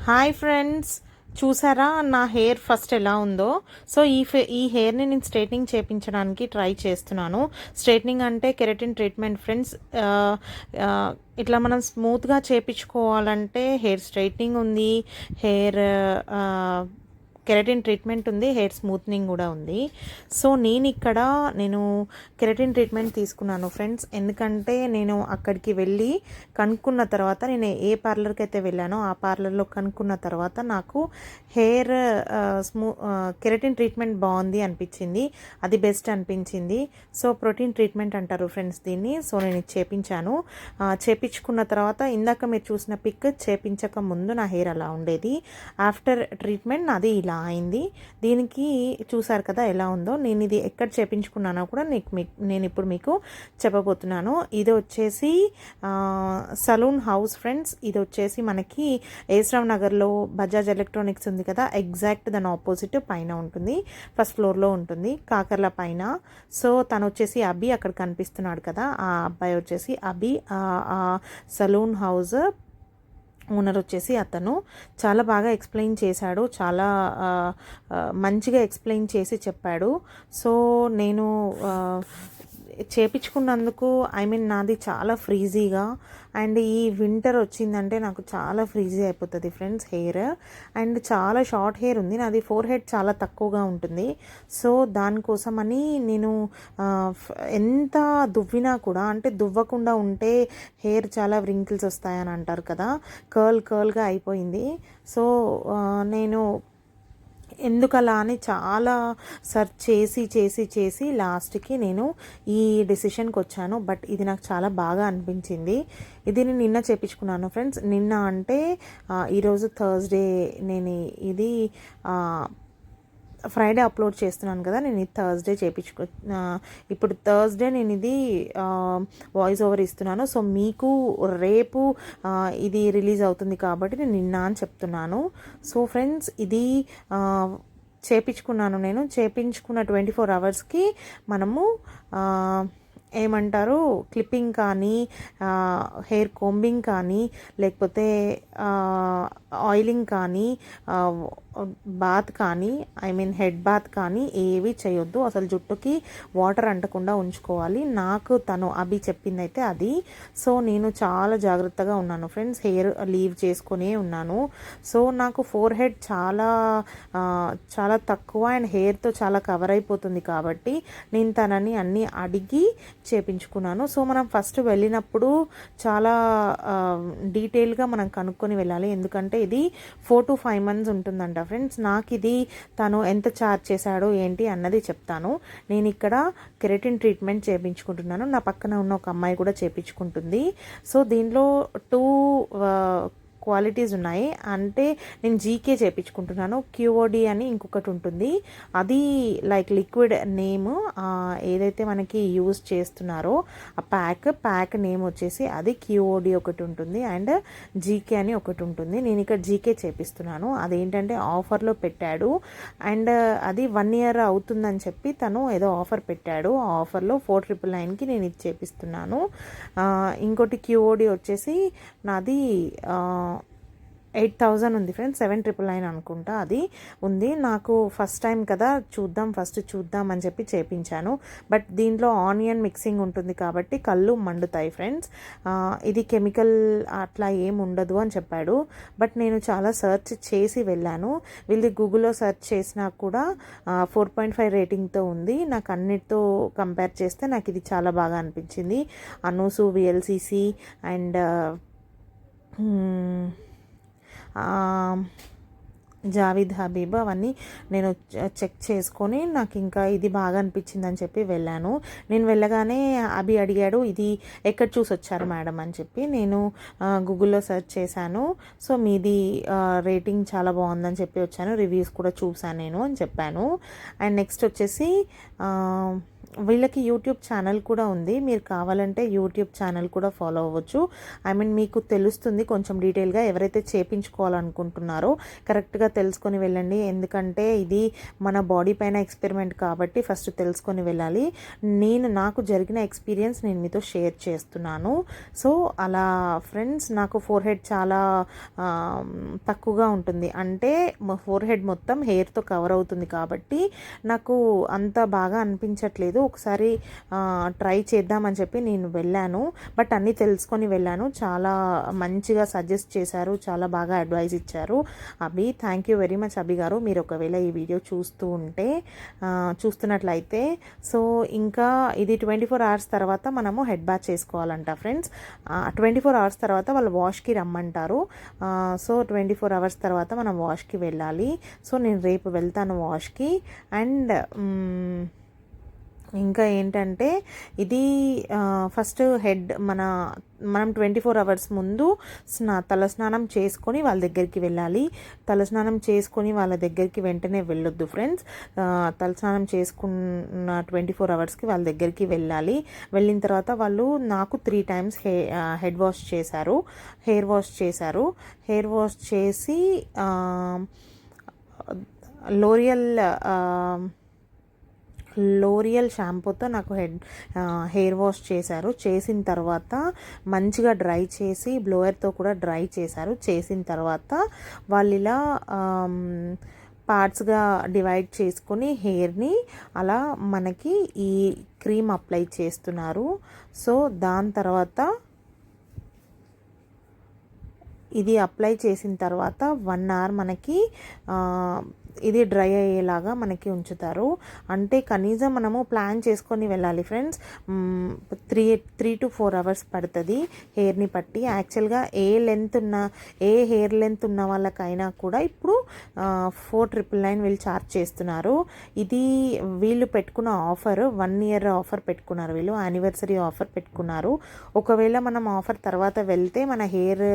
Hi friends, చూసారా నా hair first ఎలా ఉందో? సో ఈ హెయిర్ని నేను స్ట్రైట్నింగ్ చేయించడానికి ట్రై చేస్తున్నాను. స్ట్రైట్నింగ్ అంటే కెరటిన్ ట్రీట్మెంట్ ఫ్రెండ్స్. ఇట్లా మనం స్మూత్గా చేయించుకోవాలంటే హెయిర్ స్ట్రైట్నింగ్ ఉంది, హెయిర్ కెరటిన్ ట్రీట్మెంట్ ఉంది, హెయిర్ స్మూత్నింగ్ కూడా ఉంది. సో నేను కెరటిన్ ట్రీట్మెంట్ తీసుకున్నాను ఫ్రెండ్స్. ఎందుకంటే నేను అక్కడికి వెళ్ళి కనుక్కున్న తర్వాత, నేను ఏ పార్లర్కి అయితే వెళ్ళానో ఆ పార్లర్లో కనుక్కున్న తర్వాత నాకు హెయిర్ కెరటిన్ ట్రీట్మెంట్ బాగుంది అనిపించింది, అది బెస్ట్ అనిపించింది. సో ప్రోటీన్ ట్రీట్మెంట్ అంటారు ఫ్రెండ్స్ దీన్ని. సో నేను ఇది చేపించాను. చేపించుకున్న తర్వాత ఇందాక మీరు చూసిన పిక్, చేపించక ముందు నా హెయిర్ అలా ఉండేది. ఆఫ్టర్ ట్రీట్మెంట్ నాది ఇలా అయింది. దీనికి చూసారు కదా ఎలా ఉందో. నేను ఇది ఎక్కడ చేపించుకున్నానో కూడా నేను ఇప్పుడు మీకు చెప్పబోతున్నాను. ఇది వచ్చేసి సలూన్ హౌస్ ఫ్రెండ్స్. ఇది వచ్చేసి మనకి ఏస్రావ్ నగర్లో బజాజ్ ఎలక్ట్రానిక్స్ ఉంది కదా, ఎగ్జాక్ట్ దాని ఆపోజిట్ పైన ఉంటుంది, ఫస్ట్ ఫ్లోర్లో ఉంటుంది, కాకర్ల పైన. సో తను వచ్చేసి అభి, అక్కడ కనిపిస్తున్నాడు కదా, ఆ అబ్బాయి వచ్చేసి అభి. సలూన్ హౌస్ ఓనర్ వచ్చేసి అతను చాలా బాగా ఎక్స్ప్లెయిన్ చేశాడు, చాలా మంచిగా ఎక్స్ప్లెయిన్ చేసి చెప్పాడు. సో నేను చేపించుకున్నందుకు నాది చాలా ఫ్రీజీగా, అండ్ ఈ వింటర్ వచ్చిందంటే నాకు చాలా ఫ్రీజీ అయిపోతుంది ఫ్రెండ్స్ హెయిర్. అండ్ చాలా షార్ట్ హెయిర్ ఉంది నాది, ఫోర్ హెడ్ చాలా తక్కువగా ఉంటుంది. సో దానికోసమని నేను ఎంత దువ్వినా కూడా, అంటే దువ్వకుండా ఉంటే హెయిర్ చాలా వ్రింకిల్స్ వస్తాయని అంటారు కదా, కర్ల్గా అయిపోయింది. సో నేను ఎందుకలా అని చాలా సెర్చ్ చేసి లాస్ట్కి నేను ఈ డెసిషన్కి వచ్చాను. బట్ ఇది నాకు చాలా బాగా అనిపించింది. ఇది నేను నిన్న చేపించుకున్నాను ఫ్రెండ్స్. నిన్న అంటే ఈరోజు థర్స్డే, నేను ఇది ఫ్రైడే అప్లోడ్ చేస్తున్నాను కదా, నేను ఇది థర్స్డే ఇప్పుడు థర్స్డే నేను ఇది వాయిస్ ఓవర్ ఇస్తున్నాను. సో మీకు రేపు ఇది రిలీజ్ అవుతుంది కాబట్టి నేను నిన్న అని చెప్తున్నాను. సో ఫ్రెండ్స్, ఇది నేను చేపించుకున్న 24 అవర్స్కి మనము ఏమంటారు, క్లిప్పింగ్ కానీ, హెయిర్ కోంబింగ్ కానీ, లేకపోతే ఆయిలింగ్ కానీ, బాత్ కానీ, హెడ్ బాత్ కానీ ఏవి చేయొద్దు. అసలు జుట్టుకి వాటర్ అంటకుండా ఉంచుకోవాలి. నాకు తను అభి చెప్పింది అయితే అది. సో నేను చాలా జాగ్రత్తగా ఉన్నాను ఫ్రెండ్స్, హెయిర్ లీవ్ చేసుకునే ఉన్నాను. సో నాకు ఫోర్ హెడ్ చాలా తక్కువ అండ్ హెయిర్తో చాలా కవర్ అయిపోతుంది కాబట్టి నేను తనని అన్నీ అడిగి చేపించుకున్నాను. సో మనం ఫస్ట్ వెళ్ళినప్పుడు చాలా డీటెయిల్గా మనం కనుక్కొని వెళ్ళాలి, ఎందుకంటే ఇది 4 to 5 months ఉంటుందంట ఫ్రెండ్స్. నాకు ఇది తను ఎంత ఛార్జ్ చేశాడో ఏంటి అన్నది చెప్తాను. నేను ఇక్కడ కెరటిన్ ట్రీట్మెంట్ చేయించుకుంటున్నాను, నా పక్కన ఉన్న ఒక అమ్మాయి కూడా చేయించుకుంటుంది. సో దీనిలో 2 క్వాలిటీస్ ఉన్నాయి. అంటే నేను జీకే చేయించుకుంటున్నాను, క్యూఓడి అని ఇంకొకటి ఉంటుంది, అది లైక్ లిక్విడ్ నేమ్, ఏదైతే మనకి యూజ్ చేస్తున్నారో ఆ ప్యాక్ నేమ్ వచ్చేసి అది క్యూఓడి ఒకటి ఉంటుంది, అండ్ జీకే అని ఒకటి ఉంటుంది. నేను ఇక్కడ జీకే చేపిస్తున్నాను. అదేంటంటే ఆఫర్లో పెట్టాడు, అండ్ అది 1 year అవుతుందని చెప్పి తను ఏదో ఆఫర్ పెట్టాడు. ఆ ఆఫర్లో 4,999కి నేను ఇది చేపిస్తున్నాను. ఇంకోటి క్యూఓడి వచ్చేసి నాది 8,000 ఉంది ఫ్రెండ్స్, 7,999 అనుకుంటా అది ఉంది. నాకు ఫస్ట్ టైం కదా, ఫస్ట్ చూద్దాం అని చెప్పి చేపించాను. బట్ దీంట్లో ఆనియన్ మిక్సింగ్ ఉంటుంది కాబట్టి కళ్ళు మండుతాయి ఫ్రెండ్స్. ఇది కెమికల్ అట్లా ఏం ఉండదు అని చెప్పాడు. బట్ నేను చాలా సెర్చ్ చేసి వెళ్ళాను. వీళ్ళది గూగుల్లో సెర్చ్ చేసినా కూడా 4.5 రేటింగ్తో ఉంది. నాకు అన్నిటితో కంపేర్ చేస్తే నాకు ఇది చాలా బాగా అనిపించింది. అనూసు, విఎల్సిసి అండ్ జావీద్ హబీబ్ అవన్నీ నేను చెక్ చేసుకొని నాకు ఇంకా ఇది బాగా అనిపించింది అని చెప్పి వెళ్ళాను. నేను వెళ్ళగానే అభి అడిగాడు, ఇది ఎక్కడ చూసి వచ్చారు మేడం అని చెప్పి. నేను గూగుల్లో సెర్చ్ చేశాను. సో మీది రేటింగ్ చాలా బాగుందని చెప్పి వచ్చాను, రివ్యూస్ కూడా చూసాను నేను అని చెప్పాను. అండ్ నెక్స్ట్ వచ్చేసి వీళ్ళకి యూట్యూబ్ ఛానల్ కూడా ఉంది. మీరు కావాలంటే యూట్యూబ్ ఛానల్ కూడా ఫాలో అవ్వచ్చు. ఐ మీన్ మీకు తెలుస్తుంది కొంచెం డీటెయిల్గా. ఎవరైతే చేపించుకోవాలనుకుంటున్నారో కరెక్ట్గా తెలుసుకొని వెళ్ళండి. ఎందుకంటే ఇది మన బాడీ పైన ఎక్స్పెరిమెంట్ కాబట్టి ఫస్ట్ తెలుసుకొని వెళ్ళాలి. నాకు జరిగిన ఎక్స్పీరియన్స్ నేను మీతో షేర్ చేస్తున్నాను. సో అలా ఫ్రెండ్స్, నాకు ఫోర్ హెడ్ చాలా తక్కువగా ఉంటుంది. అంటే ఫోర్ హెడ్ మొత్తం హెయిర్తో కవర్ అవుతుంది కాబట్టి నాకు అంత బాగా అనిపించట్లేదు. ఒకసారి ట్రై చేద్దామని చెప్పి నేను వెళ్ళాను. బట్ అన్నీ తెలుసుకొని వెళ్ళాను. చాలా మంచిగా సజెస్ట్ చేశారు, చాలా బాగా అడ్వైజ్ ఇచ్చారు. అభి, థ్యాంక్ యూ వెరీ మచ్ అభి గారు. మీరు ఒకవేళ ఈ వీడియో చూస్తున్నట్లయితే సో ఇంకా ఇది 24 hours తర్వాత మనము హెడ్ బాత్ చేసుకోవాలంట ఫ్రెండ్స్. 24 hours తర్వాత వాళ్ళు వాష్కి రమ్మంటారు. సో 24 hours తర్వాత మనం వాష్కి వెళ్ళాలి. సో నేను రేపు వెళ్తాను వాష్కి. అండ్ ఇంకా ఏంటంటే ఇది ఫస్ట్ మనం 24 hours ముందు తలస్నానం చేసుకొని వాళ్ళ దగ్గరికి వెళ్ళాలి. తలస్నానం చేసుకొని వాళ్ళ దగ్గరికి వెంటనే వెళ్ళొద్దు ఫ్రెండ్స్. తలస్నానం చేసుకున్న 24 hours వాళ్ళ దగ్గరికి వెళ్ళాలి. వెళ్ళిన తర్వాత వాళ్ళు నాకు 3 times హెయిర్ వాష్ చేశారు. హెయిర్ వాష్ చేసి లోరియల్ షాంపూతో నాకు హెయిర్ వాష్ చేశారు. చేసిన తర్వాత మంచిగా డ్రై చేసి బ్లోయర్తో కూడా డ్రై చేశారు. చేసిన తర్వాత వాళ్ళు ఇలా పార్ట్స్గా డివైడ్ చేసుకొని హెయిర్ని అలా మనకి ఈ క్రీమ్ అప్లై చేస్తున్నారు. సో దాని తర్వాత ఇది అప్లై చేసిన తర్వాత 1 hour మనకి ఇది డ్రై అయ్యేలాగా మనకి ఉంచుతారు. అంటే కనీసం మనము ప్లాన్ చేసుకొని వెళ్ళాలి ఫ్రెండ్స్. 3 to 4 hours పడుతుంది హెయిర్ని పట్టి. యాక్చువల్గా ఏ హెయిర్ లెంత్ ఉన్న వాళ్ళకైనా కూడా ఇప్పుడు 4,999 వీళ్ళు ఛార్జ్ చేస్తున్నారు. ఇది వీళ్ళు పెట్టుకున్న ఆఫర్ 1 year ఆఫర్ పెట్టుకున్నారు. వీళ్ళు యానివర్సరీ ఆఫర్ పెట్టుకున్నారు. ఒకవేళ మనం ఆఫర్ తర్వాత వెళ్తే మన హెయిర్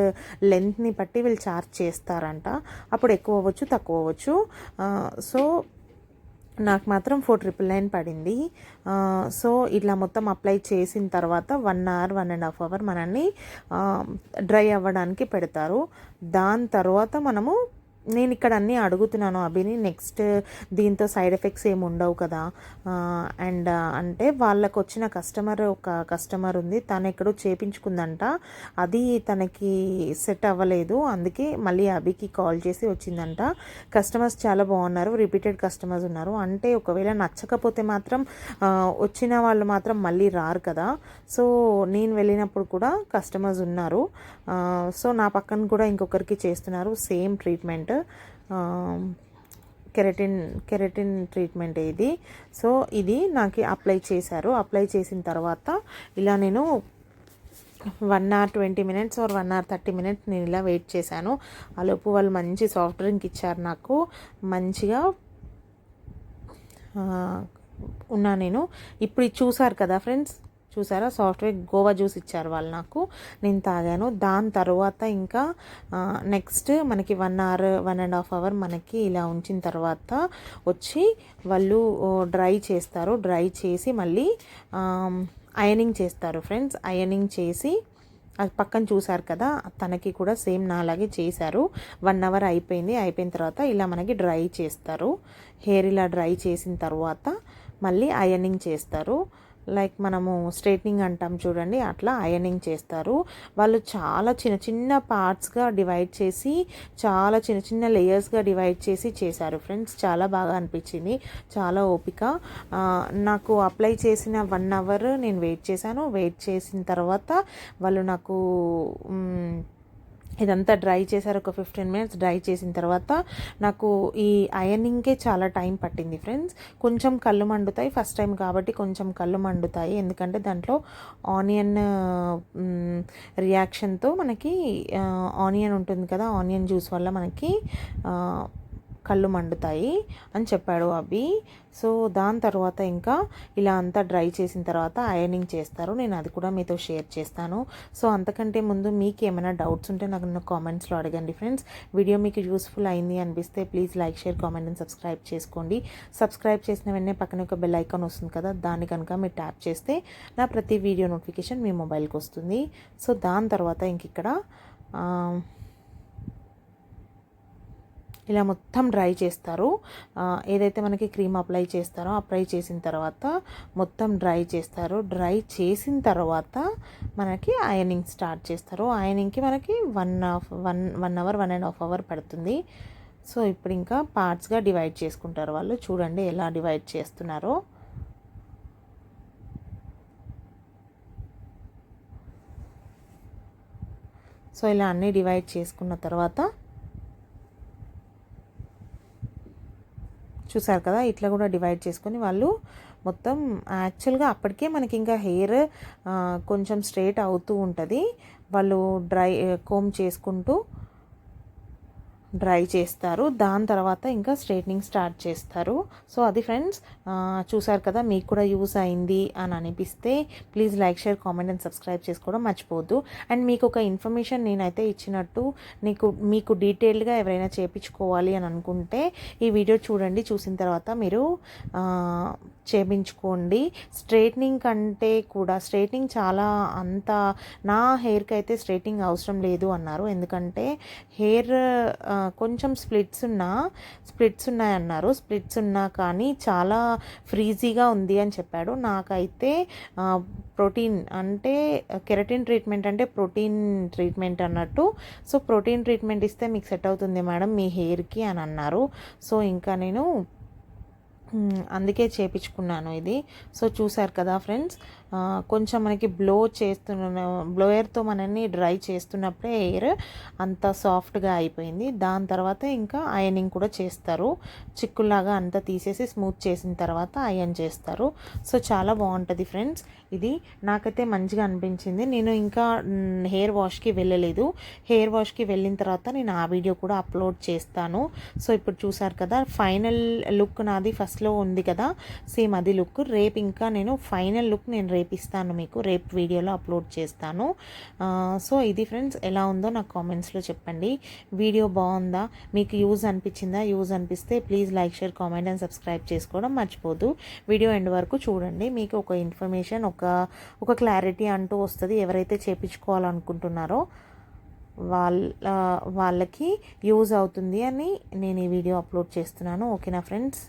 లెంత్ని బట్టి వీళ్ళు ఛార్జ్ చేస్తారంట. అప్పుడు ఎక్కువ అవ్వచ్చు, తక్కువ అవ్వచ్చు. సో నాకు మాత్రం 4,999 పడింది. సో ఇట్లా మొత్తం అప్లై చేసిన తర్వాత 1 hour 1.5 hour మనల్ని డ్రై అవ్వడానికి పెడతారు. దాని తర్వాత నేను ఇక్కడ అన్నీ అడుగుతున్నాను అభిని, నెక్స్ట్ దీంతో సైడ్ ఎఫెక్ట్స్ ఏమి ఉండవు కదా. అండ్ అంటే వాళ్ళకు వచ్చిన ఒక కస్టమర్ ఉంది, తను ఎక్కడో చేపించుకుందంట, అది తనకి సెట్ అవ్వలేదు. అందుకే మళ్ళీ అభికి కాల్ చేసి వచ్చిందంట. కస్టమర్స్ చాలా బాగున్నారు, రిపీటెడ్ కస్టమర్స్ ఉన్నారు. అంటే ఒకవేళ నచ్చకపోతే మాత్రం వచ్చిన వాళ్ళు మాత్రం మళ్ళీ రారు కదా. సో నేను వెళ్ళినప్పుడు కూడా కస్టమర్స్ ఉన్నారు. సో నా పక్కన కూడా ఇంకొకరికి చేస్తున్నారు సేమ్ ట్రీట్మెంట్, కెరటిన్ ట్రీట్మెంట్ ఇది. సో ఇది నాకు అప్లై చేశారు. అప్లై చేసిన తర్వాత ఇలా నేను 1 hour 20 minutes or 1 hour 30 minutes నేను ఇలా వెయిట్ చేశాను. ఆలోపు వాళ్ళు మంచి సాఫ్ట్ డ్రింక్ ఇచ్చారు నాకు. మంచిగా ఉన్నా నేను. ఇప్పుడు చూసారు కదా ఫ్రెండ్స్, చూసారా సాఫ్ట్వేర్ గోవా జ్యూస్ ఇచ్చారు వాళ్ళు నాకు, నేను తాగాను. దాని తర్వాత ఇంకా నెక్స్ట్ మనకి 1 hour 1.5 hour మనకి ఇలా ఉంచిన తర్వాత వచ్చి వాళ్ళు డ్రై చేస్తారు. డ్రై చేసి మళ్ళీ అయనింగ్ చేస్తారు ఫ్రెండ్స్. అయనింగ్ చేసి అది పక్కన చూసారు కదా, తనకి కూడా సేమ్ నాలాగే చేశారు. 1 hour అయిపోయిన తర్వాత ఇలా మనకి డ్రై చేస్తారు. హెయిర్ ఇలా డ్రై చేసిన తర్వాత మళ్ళీ అయనింగ్ చేస్తారు. లైక్ మనము స్ట్రైట్నింగ్ అంటాం చూడండి, అట్లా అయనింగ్ చేస్తారు. వాళ్ళు చాలా చిన్న చిన్న పార్ట్స్గా డివైడ్ చేసి, చాలా చిన్న చిన్న లేయర్స్గా డివైడ్ చేసి చేశారు ఫ్రెండ్స్. చాలా బాగా అనిపించింది, చాలా ఓపిక. నాకు అప్లై చేసిన 1 hour నేను వెయిట్ చేశాను. వెయిట్ చేసిన తర్వాత వాళ్ళు నాకు ఇదంతా డ్రై చేశారు. ఒక 15 minutes డ్రై చేసిన తర్వాత నాకు ఈ అయనింగ్కే చాలా టైం పట్టింది ఫ్రెండ్స్. కొంచెం కళ్ళు మండుతాయి, ఫస్ట్ టైం కాబట్టి కొంచెం కళ్ళు మండుతాయి. ఎందుకంటే దాంట్లో ఆనియన్ రియాక్షన్తో మనకి ఆనియన్ ఉంటుంది కదా, ఆనియన్ జ్యూస్ వల్ల మనకి కళ్ళు మండుతాయి అని చెప్పాడు అవి. సో దాని తర్వాత ఇంకా ఇలా అంతా డ్రై చేసిన తర్వాత ఐరనింగ్ చేస్తారు. నేను అది కూడా మీతో షేర్ చేస్తాను. సో అంతకంటే ముందు మీకు ఏమైనా డౌట్స్ ఉంటే నాకు కామెంట్స్లో అడగండి ఫ్రెండ్స్. వీడియో మీకు యూస్ఫుల్ అయింది అనిపిస్తే please like, share, comment and subscribe చేసుకోండి. సబ్స్క్రైబ్ చేసిన వెంటనే పక్కన ఒక బెల్ ఐకాన్ వస్తుంది కదా, దాన్ని కనుక మీరు ట్యాప్ చేస్తే నా ప్రతి వీడియో నోటిఫికేషన్ మీ మొబైల్కి వస్తుంది. సో దాని తర్వాత ఇంక ఇక్కడ ఇలా మొత్తం డ్రై చేస్తారు. ఏదైతే మనకి క్రీమ్ అప్లై చేస్తారో అప్లై చేసిన తర్వాత మొత్తం డ్రై చేస్తారు. డ్రై చేసిన తర్వాత మనకి ఐరనింగ్ స్టార్ట్ చేస్తారు. ఐరనింగ్కి మనకి 1 అవర్ 1.5 అవర్ పడుతుంది. సో ఇప్పుడు ఇంకా పార్ట్స్గా డివైడ్ చేసుకుంటారు వాళ్ళు. చూడండి ఎలా డివైడ్ చేస్తున్నారో. సో ఇలా అన్నీ డివైడ్ చేసుకున్న తర్వాత చూసారు కదా, ఇట్లా కూడా డివైడ్ చేసుకొని వాళ్ళు మొత్తం యాక్చువల్గా అప్పటికే మనకి ఇంకా హెయిర్ కొంచెం స్ట్రైట్ అవుతూ ఉంటుంది. వాళ్ళు కోమ్ చేసుకుంటూ డ్రై చేస్తారు. దాని తర్వాత ఇంకా స్ట్రైట్నింగ్ స్టార్ట్ చేస్తారు. సో అది ఫ్రెండ్స్, చూసారు కదా, మీకు కూడా యూస్ అయింది అని అనిపిస్తే please like, share, comment and subscribe చేసుకోవడం మర్చిపోవద్దు. అండ్ మీకు ఒక ఇన్ఫర్మేషన్ నేనైతే ఇచ్చినట్టు మీకు డీటెయిల్డ్గా ఎవరైనా చేయించుకోవాలి అని అనుకుంటే ఈ వీడియో చూడండి. చూసిన తర్వాత మీరు చేయించుకోండి. స్ట్రైట్నింగ్ కంటే కూడా స్ట్రైట్నింగ్ చాలా అంత నా హెయిర్కి అయితే స్ట్రైట్నింగ్ అవసరం లేదు అన్నారు. ఎందుకంటే హెయిర్ కొంచెం స్ప్లిట్స్ ఉన్నాయన్నారు. స్ప్లిట్స్ ఉన్నా కానీ చాలా ఫ్రీజీగా ఉంది అని చెప్పాడు. నాకైతే ప్రోటీన్ అంటే కెరటిన్ ట్రీట్మెంట్ అంటే ప్రోటీన్ ట్రీట్మెంట్ అన్నట్టు. సో ప్రోటీన్ ట్రీట్మెంట్ ఇస్తే మీకు సెట్ అవుతుంది మేడం మీ హెయిర్కి అని అన్నారు. సో ఇంకా నేను అందుకే చేపించుకున్నాను ఇది. సో చూసారు కదా ఫ్రెండ్స్, కొంచెం మనకి బ్లోయర్తో మనల్ని డ్రై చేస్తున్నప్పుడే హెయిర్ అంత సాఫ్ట్గా అయిపోయింది. దాని తర్వాత ఇంకా ఐరనింగ్ కూడా చేస్తారు. చిక్కుల్లాగా అంతా తీసేసి స్మూత్ చేసిన తర్వాత ఐరన్ చేస్తారు. సో చాలా బాగుంటుంది ఫ్రెండ్స్. ఇది నాకైతే మంచిగా అనిపించింది. నేను ఇంకా హెయిర్ వాష్కి వెళ్ళలేదు. హెయిర్ వాష్కి వెళ్ళిన తర్వాత నేను ఆ వీడియో కూడా అప్లోడ్ చేస్తాను. సో ఇప్పుడు చూసారు కదా, ఫైనల్ లుక్ నాది ఫస్ట్లో ఉంది కదా, సేమ్ అది లుక్. రేపు ఇంకా నేను ఫైనల్ లుక్ నేను రేపు ఇస్తాను మీకు, రేపు వీడియోలో అప్లోడ్ చేస్తాను. సో ఇది ఫ్రెండ్స్, ఎలా ఉందో నాకు కామెంట్స్లో చెప్పండి. వీడియో బాగుందా, మీకు యూజ్ అనిపించిందా? యూజ్ అనిపిస్తే please like, share, comment and subscribe చేసుకోవడం మర్చిపోదు. వీడియో ఎండ్ వరకు చూడండి. మీకు ఒక ఇన్ఫర్మేషన్, ఒక క్లారిటీ అంటూ వస్తుంది. ఎవరైతే చేయించుకోవాలనుకుంటున్నారో వాళ్ళకి యూజ్ అవుతుంది అని నేను ఈ వీడియో అప్లోడ్ చేస్తున్నాను. ఓకేనా ఫ్రెండ్స్?